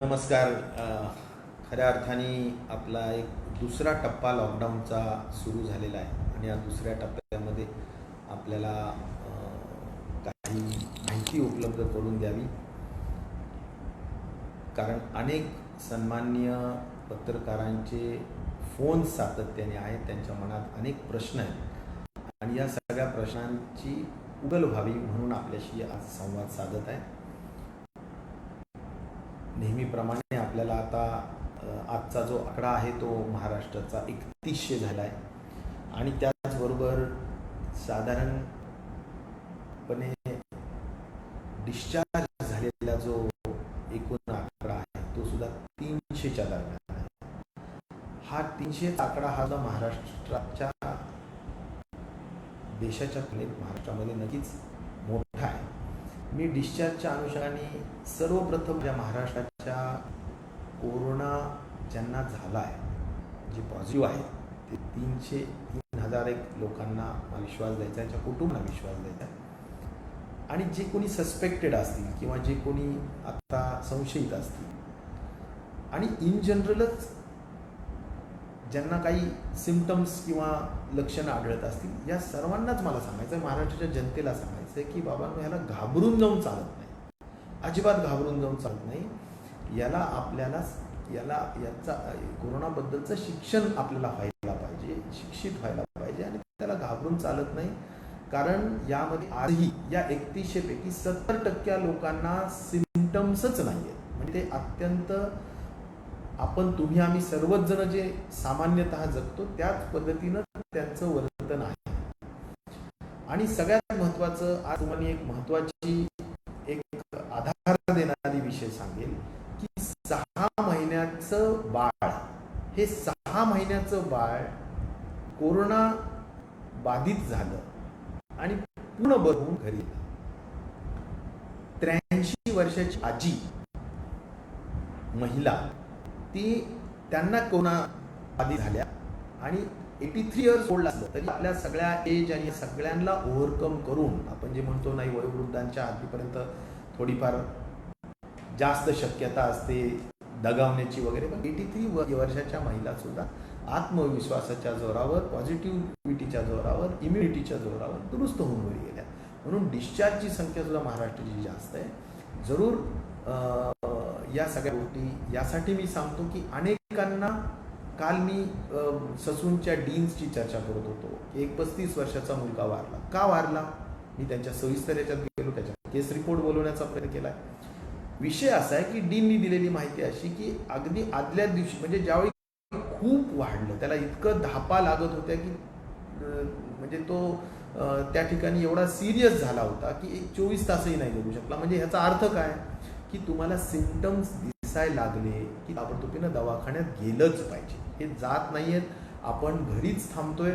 नमस्कार. खऱ्या अर्थाने आपला एक दुसरा टप्पा लॉकडाऊनचा सुरू झालेला आहे आणि या दुसऱ्या टप्प्यामध्ये आपल्याला काही माहिती उपलब्ध करून द्यावी, कारण अनेक सन्माननीय पत्रकारांचे फोन सातत्याने आहेत. त्यांच्या मनात अनेक प्रश्न आहेत आणि या सगळ्या प्रश्नांची उकल व्हावी म्हणून आपल्याशी आज संवाद साधत आहे. नेहमीप्रमाणे आपल्याला आता आजचा जो आकडा आहे तो महाराष्ट्राचा 3100 झाला आहे आणि त्याचबरोबर साधारणपणे डिस्चार्ज झालेला जो एकूण आकडा आहे तो सुद्धा 300च्या दरम्यान आहे. हा 300 आकडा हा महाराष्ट्राच्या देशाच्या तुलनेत महाराष्ट्रामध्ये नक्कीच मोठा आहे. मी डिस्चार्जच्या अनुषंगाने सर्वप्रथम ज्या महाराष्ट्राच्या कोरोना ज्यांना झाला आहे, जे पॉझिटिव्ह आहे, ते 3,001 लोकांना मला विश्वास द्यायचा, याच्या कुटुंबाला विश्वास द्यायचा आणि जे कोणी सस्पेक्टेड असतील किंवा जे कोणी आता संशयित असतील आणि इन जनरलच ज्यांना काही सिम्पटम्स किंवा लक्षणं आढळत असतील, या सर्वांनाच मला सांगायचं आहे, महाराष्ट्राच्या जनतेला सांगायचं आहे की बाबांनो, ह्याला घाबरून जाऊन चालत नाही, अजिबात घाबरून जाऊन चालत नाही. याचा कोरोनाबद्दलचं शिक्षण आपल्याला व्हायला पाहिजे, शिक्षित व्हायला पाहिजे आणि त्याला घाबरून चालत नाही. कारण यामध्ये आजही या 3100 पैकी 70% लोकांना सिम्पटम्सच नाही आहेत. म्हणजे ते अत्यंत तुम्ही आम्ही सर्वच जण जे सामान्यतः जगतो त्याच पद्धतीनं त्यांचं वर्तन आहे. आणि सगळ्यात महत्त्वाचं, आज तुम्हाला एक महत्त्वाची एक आधार देणारी विषय सांगेल की 6 महिन्याचं बाळ, हे 6 महिन्याचं बाळ कोरोना बाधित झालं आणि पूर्ण बरं होऊन घरी. 83 वर्षाची आजी महिला, त्यांना कोरोना बाधित झाल्या आणि 83 इयर्स ओल्ड असलं तरी आपल्या सगळ्या एज आणि सगळ्यांना ओव्हरकम करून, आपण जे म्हणतो नाही, वयोवृद्धांच्या आधीपर्यंत थोडीफार जास्त शक्यता असते दगावण्याची वगैरे, पण 83 वर्षाच्या महिला सुद्धा आत्मविश्वासाच्या जोरावर, पॉझिटिव्हिटीच्या जोरावर, इम्युनिटीच्या जोरावर दुरुस्त होऊन घरी गेल्या. म्हणून डिस्चार्जची संख्या सुद्धा महाराष्ट्राची जास्त आहे. जरूर या सगळ्या गोष्टी यासाठी मी सांगतो की अनेकांना, काल मी ससूनच्या डीन्सची चर्चा करत होतो. एक 35 वर्षाचा मुलगा वारला. का वारला? मी त्यांच्या सविस्तर याच्यात गेलो, त्याच्या केस रिपोर्ट बोलवण्याचा प्रयत्न केला. विषय असा आहे की डीननी दिलेली माहिती अशी की अगदी आदल्या दिवशी, म्हणजे ज्यावेळी खूप वाढलं, त्याला इतकं धापा लागत होत्या की म्हणजे तो त्या ठिकाणी एवढा सिरियस झाला होता की 24 तासही नाही जगू शकला. म्हणजे ह्याचा अर्थ काय की तुम्हाला सिम्पटम्स दिसायला लागले की ताबडतोबीनं दवाखान्यात गेलंच पाहिजे. हे जात नाही आहेत, आपण घरीच थांबतोय,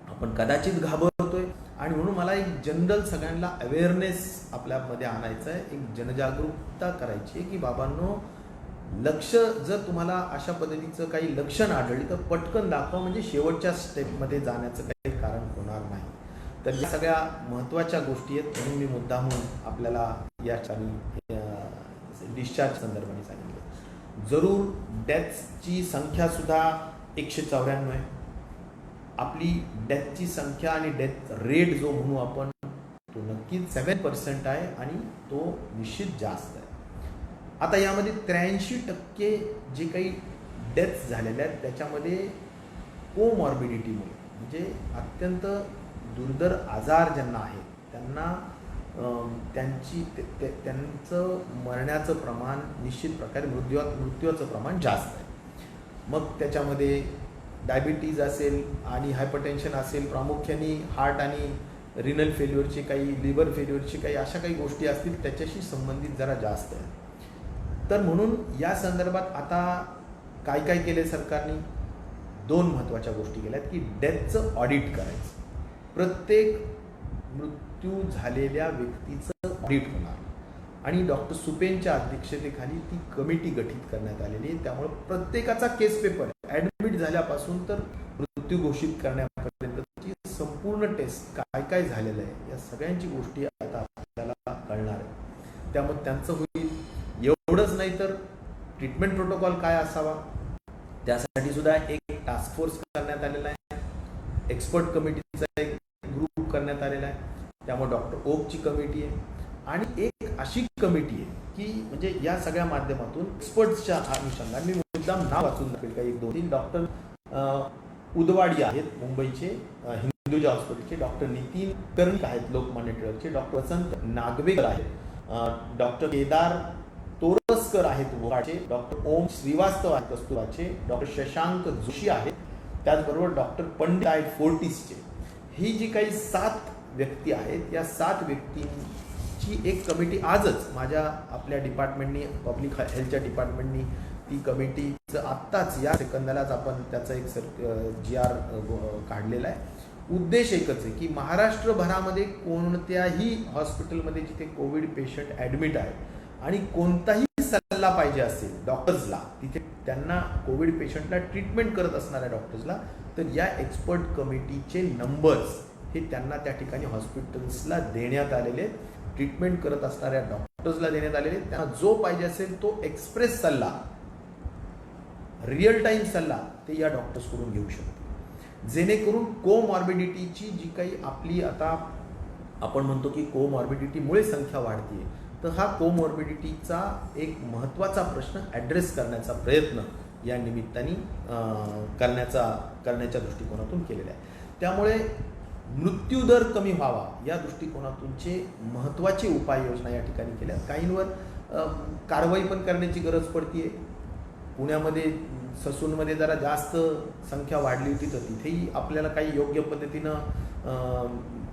आपण कदाचित घाबरतोय. आणि म्हणून मला एक जनरल सगळ्यांना अवेअरनेस आपल्यामध्ये आणायचं आहे, एक जनजागरूकता करायची आहे की बाबांनो, जर तुम्हाला अशा पद्धतीचं काही लक्षण आढळली तर पटकन दाखवा, म्हणजे शेवटच्या स्टेपमध्ये जाण्याचं काही कारण होणार नाही. तर या सगळ्या महत्त्वाच्या गोष्टी आहेत, म्हणून मी मुद्दामून आपल्याला या ठिकाणी डिस्चार्ज संदर्भाने सांगितलं. जरूर डेथची संख्या सुद्धा 194 आहे. आपली डेथची संख्या आणि डेथ रेट जो म्हणू आपण, तो नक्कीच 7% आहे आणि तो निश्चित जास्त आहे. आता यामध्ये 83% जे काही डेथ्स झालेल्या आहेत त्याच्यामध्ये कोमॉर्बिडिटीमुळे, म्हणजे अत्यंत दुर्धर आजार ज्यांना आहेत त्यांना त्यांचं मरण्याचं प्रमाण, निश्चित प्रकारे मृत्यूचं प्रमाण जास्त आहे. मग त्याच्यामध्ये डायबिटीज असेल आणि हायपरटेन्शन असेल, प्रामुख्याने हार्ट आणि रिनल फेल्युअरची काही, लिव्हर फेल्युअरची काही अशा काही गोष्टी असतील त्याच्याशी संबंधित जरा जास्त आहे. तर म्हणून या संदर्भात आता काय केले सरकारने, 2 महत्त्वाच्या गोष्टी केल्यात की डेथचं ऑडिट करायचं. प्रत्येक मृत्यू झालेल्या व्यक्तीचं ऑडिट होणार आणि डॉक्टर सुपेनच्या अध्यक्षतेखाली ती कमिटी गठीत करण्यात आलेली आहे. त्यामुळे प्रत्येकाचा केस पेपर, ॲडमिट झाल्यापासून तर मृत्यू घोषित करण्यापर्यंतची संपूर्ण टेस्ट, काय झालेलं आहे, या सगळ्यांची गोष्टी आता आपल्याला कळणार आहे. त्यामुळे त्यांचं होईल. एवढंच नाही तर ट्रीटमेंट प्रोटोकॉल काय असावा, त्यासाठी सुद्धा एक टास्क फोर्स करण्यात आलेला आहे. एक्सपर्ट कमिटीचा एक ग्रुप करण्यात आलेला आहे. त्यामुळे डॉक्टर ओकची कमिटी आहे आणि एक अशी कमिटी आहे की म्हणजे या सगळ्या माध्यमातून एक्सपर्ट्सच्या अनुषंगाने मी मुद्दाम नाव वाचून दाखवेल का, 1-2-3 डॉक्टर उदवाडी आहेत मुंबईचे हिंदुजा हॉस्पिटलचे, डॉक्टर नितीन कर्णिक आहेत लोकमान्य टिळकचे, डॉक्टर वसंत नागवेकर आहेत, डॉक्टर केदार तोरसकर आहेत वोराचे, डॉक्टर ओम श्रीवास्तव आहेत कस्तुराचे, डॉक्टर शशांक जोशी आहेत, त्याचबरोबर डॉक्टर पंडित आहेत फोर्टिसचे. ही जी काही 7 व्यक्ती आहेत, या 7 व्यक्तींची एक कमिटी आजच आपल्या डिपार्टमेंटनी, पब्लिक हेल्थच्या डिपार्टमेंटनी ती कमिटीचं आत्ताच या सेकंदालाच आपण त्याचा एक GR काढलेला आहे. उद्देश एकच आहे की महाराष्ट्रभरामध्ये कोणत्याही हॉस्पिटलमध्ये जिथे कोविड पेशंट ॲडमिट आहे आणि कोणताही सल्ला पाहिजे असेल डॉक्टर्सला, तिथे त्यांना कोविड पेशंटला ट्रीटमेंट करत असणाऱ्या डॉक्टर्सला, तर या एक्सपर्ट कमिटीचे नंबर्स हे त्यांना त्या ठिकाणी हॉस्पिटल्सला देण्यात आलेले आहेत. ट्रीटमेंट करत असणाऱ्या डॉक्टर्सला देण्यात आलेले आहेत. त्यांना जो पाहिजे असेल तो एक्सप्रेस सल्ला, रिअल टाईम सल्ला ते या डॉक्टर्सकडून घेऊ शकतो, जेणेकरून कोमॉर्बिडिटीची जी काही आपली आता आपण म्हणतो की कोमॉर्बिडिटीमुळे संख्या वाढते, तर हा कोमॉर्बिडिटीचा एक महत्त्वाचा प्रश्न ॲड्रेस करण्याचा प्रयत्न या निमित्ताने करण्याच्या दृष्टिकोनातून केलेला आहे. त्यामुळे मृत्यूदर कमी व्हावा या दृष्टिकोनातूनचे महत्त्वाचे उपाययोजना या ठिकाणी केल्या. काहींवर कारवाई पण करण्याची गरज पडते. पुण्यामध्ये ससूनमध्ये जरा जास्त संख्या वाढली होती, तर तिथेही आपल्याला काही योग्य पद्धतीनं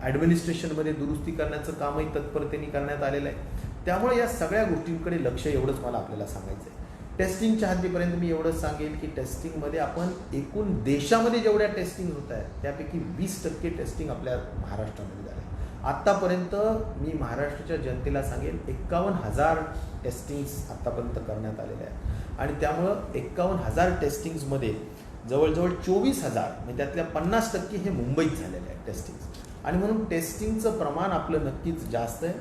ॲडमिनिस्ट्रेशनमध्ये दुरुस्ती करण्याचं कामही तत्परतेने करण्यात आलेलं आहे. त्यामुळे या सगळ्या गोष्टींकडे लक्ष, एवढंच मला आपल्याला सांगायचं आहे. टेस्टिंगच्या हद्दीपर्यंत मी एवढंच सांगेल की टेस्टिंगमध्ये आपण एकूण देशामध्ये जेवढ्या टेस्टिंग होत आहेत त्यापैकी 20% टेस्टिंग आपल्या महाराष्ट्रामध्ये झालं आहे. आत्तापर्यंत मी महाराष्ट्राच्या जनतेला सांगेल 51,000 टेस्टिंग्स आत्तापर्यंत करण्यात आलेल्या आहेत आणि त्यामुळं 51,000 टेस्टिंग्समध्ये जवळजवळ 24,000 म्हणजे त्यातल्या 50% हे मुंबईत झालेले आहेत टेस्टिंग्स. आणि म्हणून टेस्टिंगचं प्रमाण आपलं नक्कीच जास्त आहे,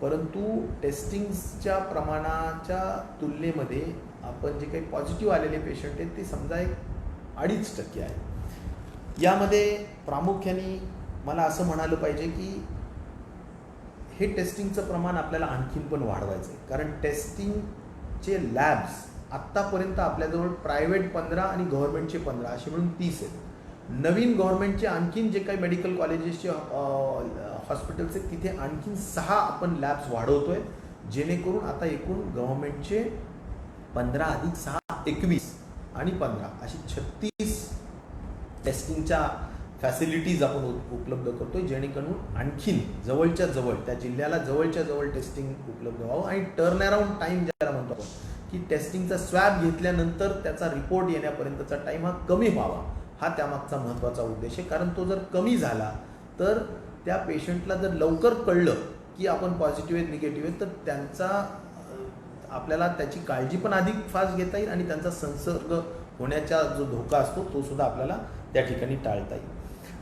परंतु टेस्टिंग्सच्या प्रमाणाच्या तुलनेमध्ये आपण जे काही पॉझिटिव्ह आलेले पेशंट आहेत ते समजा 2.5% आहे. यामध्ये प्रामुख्याने मला असं म्हणालं पाहिजे की हे टेस्टिंगचं प्रमाण आपल्याला आणखीन पण वाढवायचं आहे, कारण टेस्टिंगचे लॅब्स आत्तापर्यंत आपल्याजवळ प्रायव्हेट 15 आणि गव्हर्नमेंटचे 15 असे मिळून 30 आहेत. नवीन गव्हर्नमेंटचे आणखीन जे काही मेडिकल कॉलेजेसचे हॉस्पिटल्स आहेत तिथे आणखीन 6 आपण लॅब्स वाढवतोय, जेणेकरून आता एकूण गव्हर्नमेंटचे 15 + 6 21 आणि 15 अशी 36 टेस्टिंगच्या फॅसिलिटीज आपण उपलब्ध करतोय, जेणेकरून आणखीन जवळच्या जवळ त्या जिल्ह्याला जवळच्या जवळ टेस्टिंग उपलब्ध व्हावं. आणि टर्न अराउंड टाईम ज्याला म्हणतो आपण की टेस्टिंगचा स्वॅब घेतल्यानंतर त्याचा रिपोर्ट येण्यापर्यंतचा टाईम हा कमी व्हावा, हा त्यामागचा महत्त्वाचा उद्देश आहे. कारण तो जर कमी झाला तर त्या पेशंटला जर लवकर कळलं की आपण पॉझिटिव्ह आहेत निगेटिव्ह आहेत, तर आपल्याला त्याची काळजी पण अधिक फास्ट घेता येईल आणि त्यांचा संसर्ग होण्याचा जो धोका असतो तो सुद्धा आपल्याला त्या ठिकाणी टाळता येईल.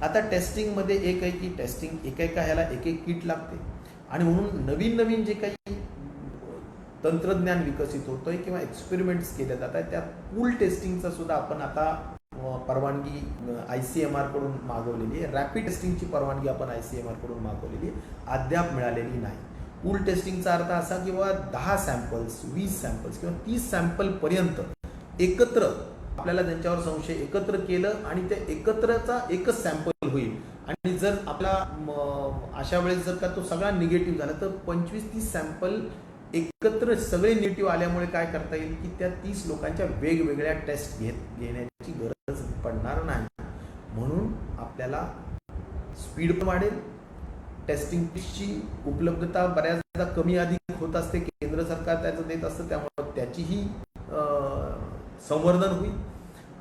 आता टेस्टिंगमध्ये एक आहे की टेस्टिंग एका ह्याला एक किट लागते आणि म्हणून नवीन जे काही तंत्रज्ञान विकसित होतं आहे किंवा एक्सपेरिमेंट्स केले जात आहेत, त्या पूल टेस्टिंगचा सुद्धा आपण आता परवानगी ICMR कडून मागवलेली आहे. रॅपिड टेस्टिंगची परवानगी आपण ICMR कडून मागवलेली आहे, अद्याप मिळालेली नाही. पूल टेस्टिंगचा अर्थ असा की बाबा 10 सॅम्पल्स 20 सॅम्पल्स किंवा 30 सॅम्पलपर्यंत एकत्र आपल्याला त्यांच्यावर संशय एकत्र केलं आणि त्या एकत्रचा एकच सॅम्पल होईल आणि जर आपला अशा वेळेस जर का तो सगळा निगेटिव्ह झाला तर 25-30 सॅम्पल एकत्र सगळे निगेटिव्ह आल्यामुळे काय करता येईल की त्या 30 लोकांच्या वेगवेगळ्या टेस्ट घेण्याची गरज पडणार नाही. म्हणून आपल्याला स्पीड पण वाढेल, टेस्टिंग किट्सची उपलब्धता बऱ्याचदा कमी अधिक होत असते, केंद्र सरकार त्याचं देत असतं, त्यामुळे त्याचीही संवर्धन होईल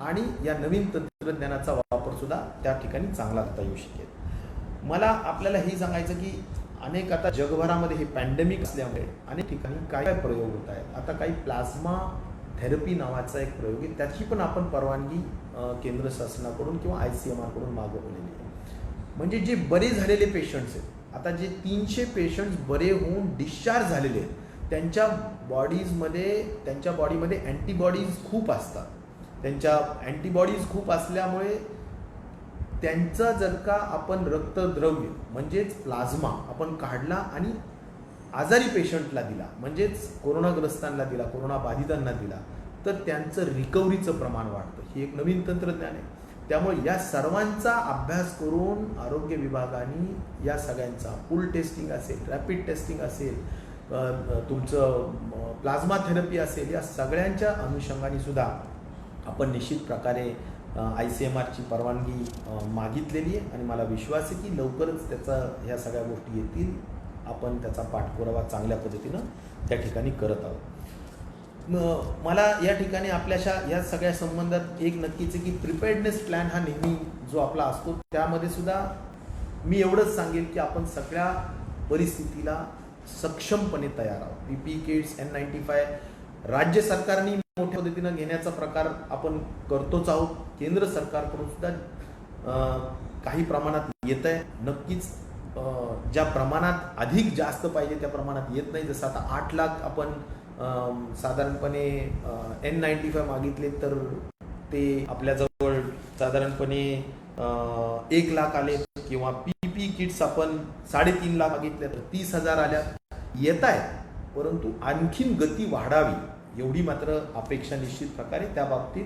आणि या नवीन तंत्रज्ञानाचा वापर सुद्धा त्या ठिकाणी चांगला करता येऊ शकेल. मला आपल्याला हे सांगायचं की अनेक आता जगभरामध्ये हे पॅन्डेमिक असल्यामुळे अनेक ठिकाणी काय प्रयोग होत आहेत. आता काही प्लाझ्मा थेरपी नावाचा एक प्रयोग आहे, त्याची पण आपण परवानगी केंद्र शासनाकडून किंवा ICMR कडून मागवलेली आहे. म्हणजे जे बरे झालेले पेशंट्स आहेत, आता जे 300 पेशंट्स बरे होऊन डिस्चार्ज झालेले आहेत त्यांच्या बॉडीमध्ये अँटीबॉडीज खूप असतात. त्यांच्या अँटीबॉडीज खूप असल्यामुळे त्यांचा जर का आपण रक्तद्रव्य म्हणजेच प्लाझ्मा आपण काढला आणि आजारी पेशंटला दिला, म्हणजेच कोरोनाग्रस्तांना दिला, कोरोना बाधितांना दिला, तर त्यांचं रिकव्हरीचं प्रमाण वाढतं. ही एक नवीन तंत्रज्ञान आहे. त्यामुळे या सर्वांचा अभ्यास करून आरोग्य विभागाने या सगळ्यांचा पूल टेस्टिंग असेल, रॅपिड टेस्टिंग असेल, तुमचं प्लाझ्मा थेरपी असेल, या सगळ्यांच्या अनुषंगाने सुद्धा आपण निश्चित प्रकारे ICMRची परवानगी मागितलेली आहे आणि मला विश्वास आहे की लवकरच ह्या सगळ्या गोष्टी येतील. आपण त्याचा पाठपुरावा चांगल्या पद्धतीनं त्या ठिकाणी करत आहोत. मला या ठिकाणी आपल्याशा या सगळ्या संबंधात एक नक्कीच आहे की प्रिपेअर्डनेस प्लॅन हा नेहमी जो आपला असतो त्यामध्ये सुद्धा मी एवढंच सांगेल की आपण सगळ्या परिस्थितीला सक्षमपणे तयार आहोत. PPE किट्स, N95 राज्य सरकारने मोठ्या पद्धतीनं घेण्याचा प्रकार आपण करतोच आहोत. केंद्र सरकारकडून सुद्धा काही प्रमाणात येत आहे. नक्कीच ज्या प्रमाणात अधिक जास्त पाहिजे त्या प्रमाणात येत नाही. जसं आता 8 लाख आपण साधारणपणे N95 मागितले तर ते आपल्याजवळ साधारणपणे 1 लाख आले, किंवा PPE किट्स आपण 3.5 लाख मागितले तर 30,000 आल्या. येत आहे, परंतु आणखीन गती वाढावी एवढी मात्र अपेक्षा निश्चित प्रकारे त्या बाबतीत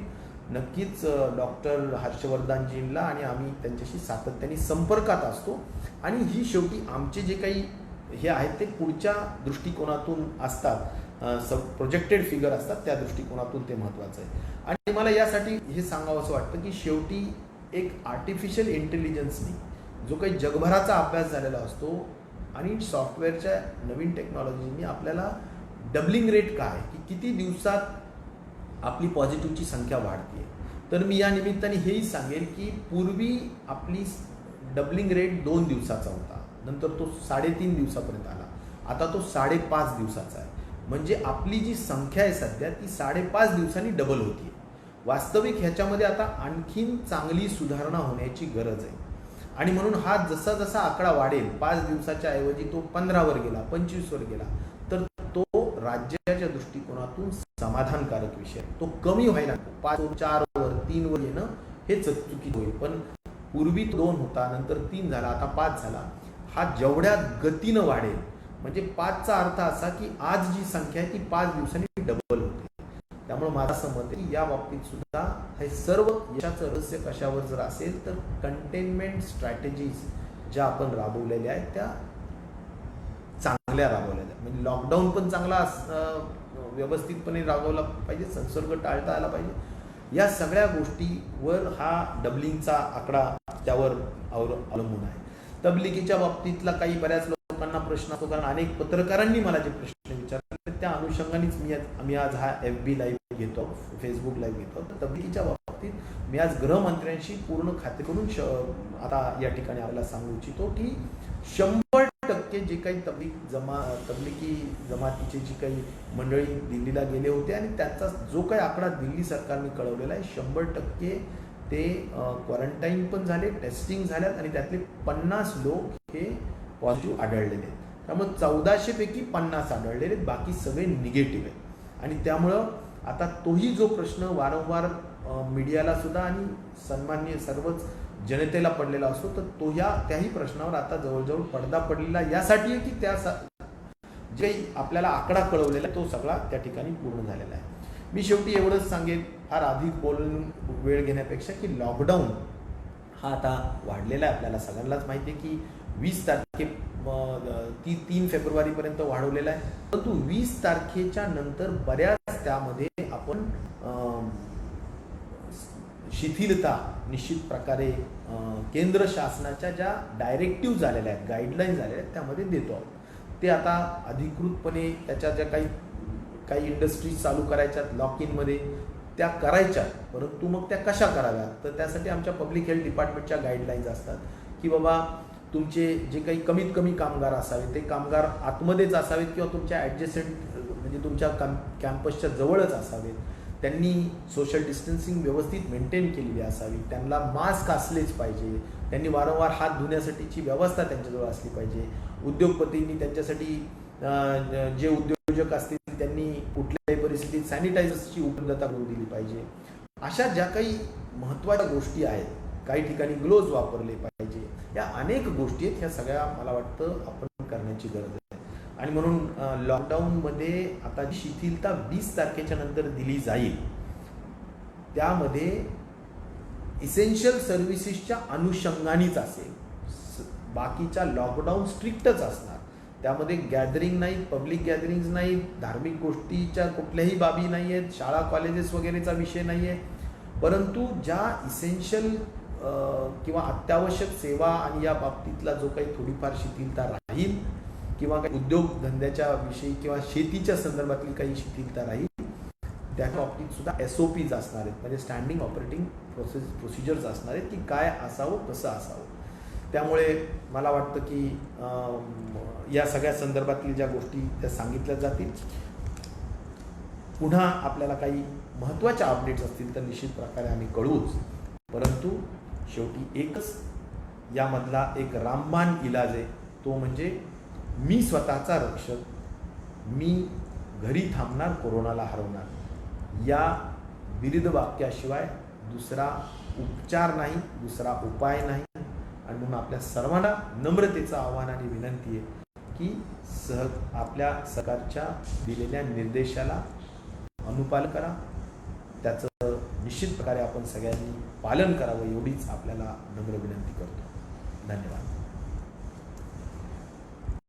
नक्कीच डॉक्टर हर्षवर्धनजींना आणि आम्ही त्यांच्याशी सातत्याने संपर्कात असतो. आणि ही शेवटी आमचे जे काही हे आहेत ते पुढच्या दृष्टिकोनातून असतात, प्रोजेक्टेड फिगर असतात, त्या दृष्टिकोनातून ते महत्त्वाचं आहे. आणि मला यासाठी हे सांगावं असं वाटतं की शेवटी एक आर्टिफिशियल इंटेलिजन्सनी जो काही जगभराचा अभ्यास झालेला असतो आणि सॉफ्टवेअरच्या नवीन टेक्नॉलॉजीनी आपल्याला डबलिंग रेट काय की किती दिवसात आपली पॉझिटिव्हची संख्या वाढते. तर मी या निमित्ताने हेही सांगेल की पूर्वी आपली डबलिंग रेट 2 दिवसाचा होता, नंतर तो 3.5 दिवसापर्यंत आला, आता तो 5.5 दिवसाचा आहे. म्हणजे आपली जी संख्या आहे सध्या ती 5.5 दिवसांनी डबल होती. वास्तविक ह्याच्यामध्ये आता आणखीन चांगली सुधारणा होण्याची गरज आहे. आणि म्हणून हा जसा जसा आकडा वाढेल, 5 दिवसाच्या ऐवजी तो 15 वर गेला, 25 वर गेला, तर तो राज्याच्या दृष्टिकोनातून समाधानकारक विषय. तो कमी व्हायला नको. 5 वर, 4 वर, 3 वर येणं हे चुकीचं होईल. पण पूर्वी 2 होता, नंतर 3 झाला, आता 5 झाला. हा जेवढ्या गतीनं वाढेल, म्हणजे 5चा अर्थ असा की आज जी संख्या आहे ती 5 दिवसांनी डबल होते. त्यामुळे माझं असं मत आहे की या बाबतीत सुद्धा हे सर्व यशाचं रहस्य कशावर जर असेल तर कंटेनमेंट स्ट्रॅटेजीज ज्या आपण राबवलेल्या आहेत त्या चांगल्या राबवलेल्या आहेत. म्हणजे लॉकडाऊन पण चांगला व्यवस्थितपणे राबवला पाहिजे, संसर्ग टाळता आला पाहिजे. या सगळ्या गोष्टीवर हा डबलिंगचा आकडा त्यावर अवलंबून आहे. तबलिगीच्या बाबतीतला काही बऱ्याच लोकांना प्रश्न असतो, कारण अनेक पत्रकारांनी मला जे प्रश्न विचारले त्या अनुषंगानेच आम्ही आज हा FB लाईव्ह घेतो, फेसबुक लाईव्ह घेतो. तर तबलिगीच्या बाबतीत मी आज गृहमंत्र्यांशी पूर्ण खाते करून आता या ठिकाणी आपल्याला सांगू इच्छितो की 100% जे काही तबलिगी जमातीचे जी काही मंडळी दिल्लीला गेले होते आणि त्याचा जो काही आकडा दिल्ली सरकारने कळवलेला आहे, 100% ते क्वारंटाईन पण झाले, टेस्टिंग झाल्यात आणि त्यातले 50 लोक हे पॉझिटिव्ह आढळलेले आहेत. त्यामुळे 1400 पैकी 50 आढळलेले, बाकी सगळे निगेटिव्ह आहेत. आणि त्यामुळं आता तोही जो प्रश्न वारंवार मीडियाला सुद्धा आणि सन्माननीय सर्वच जनतेला पडलेला असतो, तर त्याही प्रश्नावर आता जवळजवळ पडदा पडलेला यासाठी आहे की जे आपल्याला आकडा कळवलेला तो सगळा त्या ठिकाणी पूर्ण झालेला आहे. मी शेवटी एवढंच सांगेन, फार अधिक बोलून वेळ घेण्यापेक्षा, की लॉकडाऊन हा आता वाढलेला आहे. आपल्याला सगळ्यांनाच माहिती आहे की 20 तारखे 3 फेब्रुवारीपर्यंत वाढवलेला आहे. परंतु 20 तारखेच्या नंतर बऱ्याच त्यामध्ये आपण शिथिलता निश्चित प्रकारे केंद्र शासनाच्या ज्या डायरेक्टिव्ह झालेल्या आहेत, गाईडलाईन झालेल्या आहेत त्यामध्ये देतो आहोत. ते आता अधिकृतपणे त्याच्या ज्या काही इंडस्ट्रीज चालू करायच्यात लॉक इनमध्ये त्या करायच्या, परंतु मग त्या कशा कराव्यात, तर त्यासाठी आमच्या पब्लिक हेल्थ डिपार्टमेंटच्या गाईडलाईन्स असतात की बाबा तुमचे जे काही कमीत कमी कामगार असावे ते कामगार आतमध्येच असावेत किंवा तुमच्या ॲडजस्टंट म्हणजे तुमच्या कॅम्पसच्या जवळच असावेत. त्यांनी सोशल डिस्टन्सिंग व्यवस्थित मेंटेन केलेली असावी, त्यांना मास्क असलेच पाहिजे, त्यांनी वारंवार हात धुण्यासाठीची व्यवस्था त्यांच्याजवळ असली पाहिजे. उद्योगपतींनी त्यांच्यासाठी जे उद्योजक उद्योजक असतील त्यांनी कुठल्याही परिस्थितीत सॅनिटायझर्सची उपलब्धता करून दिली पाहिजे. अशा ज्या काही महत्त्वाच्या गोष्टी आहेत, काही ठिकाणी ग्लोव्ज वापरले पाहिजे, या अनेक गोष्टी आहेत. ह्या सगळ्या मला वाटतं आपण करण्याची गरज आहे. आणि म्हणून लॉकडाऊनमध्ये आता जी शिथिलता 20 तारखेच्या नंतर दिली जाईल त्यामध्ये इसेन्शियल सर्व्हिसेसच्या अनुषंगानेच असेल. बाकीच्या लॉकडाऊन स्ट्रिक्टच असणार. त्यामध्ये गॅदरिंग नाही, पब्लिक गॅदरिंग्स नाही, धार्मिक गोष्टीच्या कुठल्याही बाबी नाही आहेत, शाळा कॉलेजेस वगैरेचा विषय नाही आहे. परंतु ज्या इसेन्शियल किंवा अत्यावश्यक सेवा आणि या बाबतीतला जो काही थोडीफार शिथिलता राहील किंवा काही उद्योगधंद्याच्या विषयी किंवा शेतीच्या संदर्भातील काही शिथिलता राहील, त्या बाबतीत सुद्धा SOPs असणार आहेत, म्हणजे स्टँडिंग ऑपरेटिंग प्रोसिजर्स असणार आहेत की काय असावं, कसं असावं. त्यामुळे मला वाटतं की या सगळ्या संदर्भातील ज्या गोष्टी त्या सांगितल्या जातील. पुन्हा आपल्याला काही महत्त्वाच्या अपडेट्स असतील तर निश्चित प्रकारे आम्ही कळवूच. परंतु शेवटी एकच यामधला एक रामबाण इलाज आहे, तो म्हणजे मी स्वतःचा रक्षक, मी घरी थांबणार, कोरोनाला हरवणार. या विरुद्ध वाक्याशिवाय दुसरा उपचार नाही, दुसरा उपाय नाही. आणि म्हणून आपल्या सर्वांना नम्रतेचं आव्हान आणि विनंती आहे की आपल्या सरकारच्या दिलेल्या निर्देशाला अनुपालन करा, त्याचं निश्चित प्रकारे आपण सगळ्यांनी पालन करावं, एवढीच आपल्याला नम्र विनंती करतो. धन्यवाद.